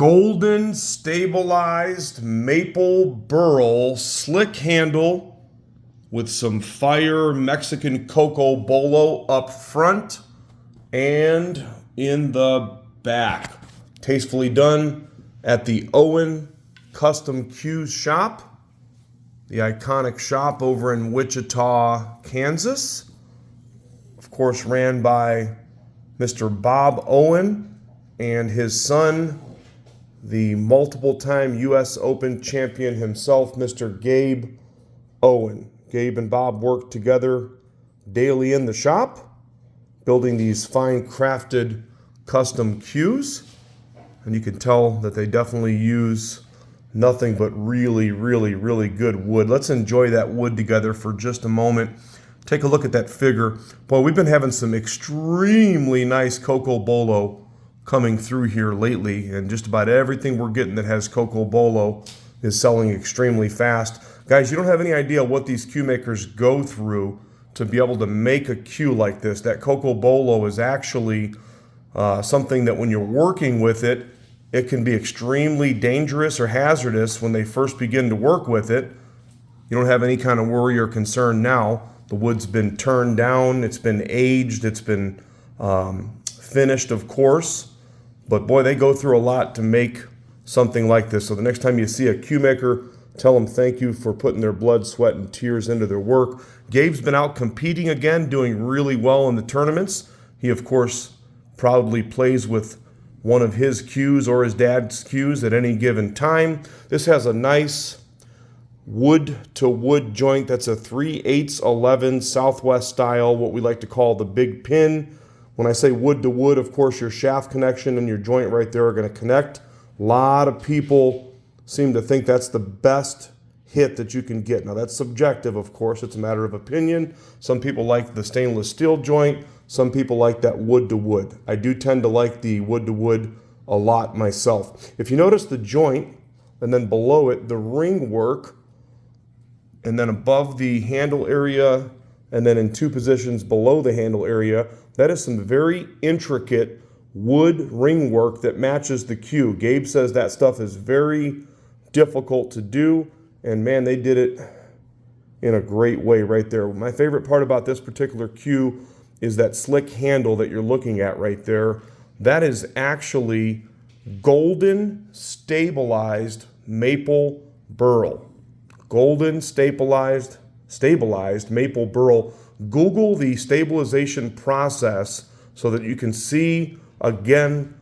golden stabilized maple burl, slick handle with some fire Mexican Cocobolo up front and in the back. Tastefully done at the Owen Custom Cue shop, the iconic shop over in Wichita, Kansas. Of course, ran by Mr. Bob Owen and his son, the multiple-time U.S. Open champion himself, Mr. Gabe Owen. Gabe and Bob work together daily in the shop, building these fine crafted custom cues. And you can tell that they definitely use nothing but really, really, really good wood. Let's enjoy that wood together for just a moment. Take a look at that figure. Boy, we've been having some extremely nice Cocobolo coming through here lately, and just about everything we're getting that has Cocobolo is selling extremely fast. Guys, you don't have any idea what these cue makers go through to be able to make a cue like this. That Cocobolo is actually something that when you're working with it, it can be extremely dangerous or hazardous when they first begin to work with it. You don't have any kind of worry or concern now. The wood's been turned down, it's been aged, it's been finished, of course. But boy, they go through a lot to make something like this. So the next time you see a cue maker, tell them thank you for putting their blood, sweat, and tears into their work. Gabe's been out competing again, doing really well in the tournaments. He, of course, proudly plays with one of his cues or his dad's cues at any given time. This has a nice wood-to-wood joint. That's a 3/8 Southwest style, what we like to call the big pin. When I say wood-to-wood, of course, your shaft connection and your joint right there are going to connect. A lot of people seem to think that's the best hit that you can get. Now, that's subjective, of course. It's a matter of opinion. Some people like the stainless steel joint. Some people like that wood-to-wood. I do tend to like the wood-to-wood a lot myself. If you notice the joint, and then below it, the ring work, and then above the handle area, and then in two positions below the handle area, that is some very intricate wood ring work that matches the cue. Gabe says that stuff is very difficult to do, and man, they did it in a great way right there. My favorite part about this particular cue is that slick handle that you're looking at right there. That is actually golden stabilized maple burl. Golden stabilized maple burl. Google the stabilization process so that you can see, again,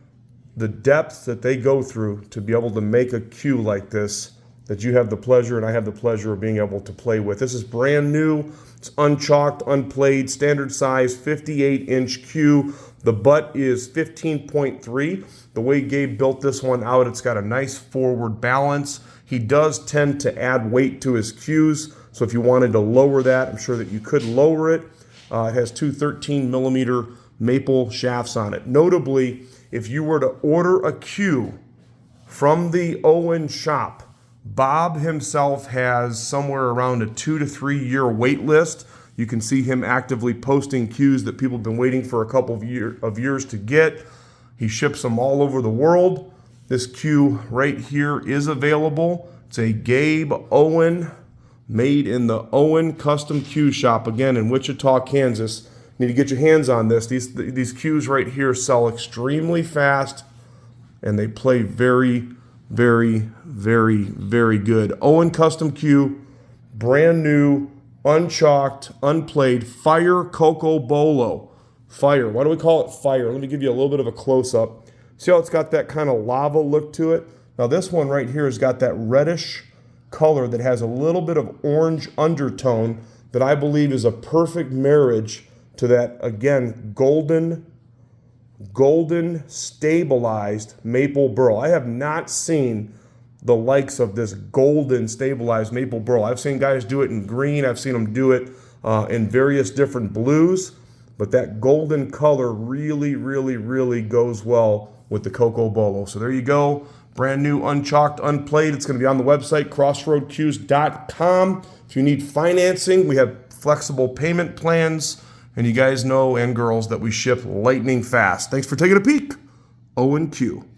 the depth that they go through to be able to make a cue like this that you have the pleasure and I have the pleasure of being able to play with. This is brand new. It's unchalked, unplayed, standard size, 58-inch cue. The butt is 15.3. The way Gabe built this one out, it's got a nice forward balance. He does tend to add weight to his cues, so if you wanted to lower that, I'm sure that you could lower it. It has two 13-millimeter maple shafts on it. Notably, if you were to order a cue from the Owen shop, Bob himself has somewhere around a 2 to 3 year wait list. You can see him actively posting cues that people have been waiting for a couple of years to get. He ships them all over the world. This cue right here is available. It's a Gabe Owen, made in the Owen Custom Cue shop, again in Wichita, Kansas. You need to get your hands on this. These cues right here sell extremely fast, and they play very, very, very, very good. Owen Custom Cue, brand new, unchalked, unplayed, fire Cocobolo. Fire. Why do we call it fire? Let me give you a little bit of a close-up. See how it's got that kind of lava look to it? Now this one right here has got that reddish color that has a little bit of orange undertone that I believe is a perfect marriage to that, again, golden stabilized maple burl. I have not seen the likes of this golden stabilized maple burl. I've seen guys do it in green. I've seen them do it in various different blues, but that golden color really, really, really goes well with the Cocobolo. So there you go. Brand new, unchalked, unplayed. It's going to be on the website, crossroadcues.com. If you need financing, we have flexible payment plans. And you guys know, and girls, that we ship lightning fast. Thanks for taking a peek. Owen Cue.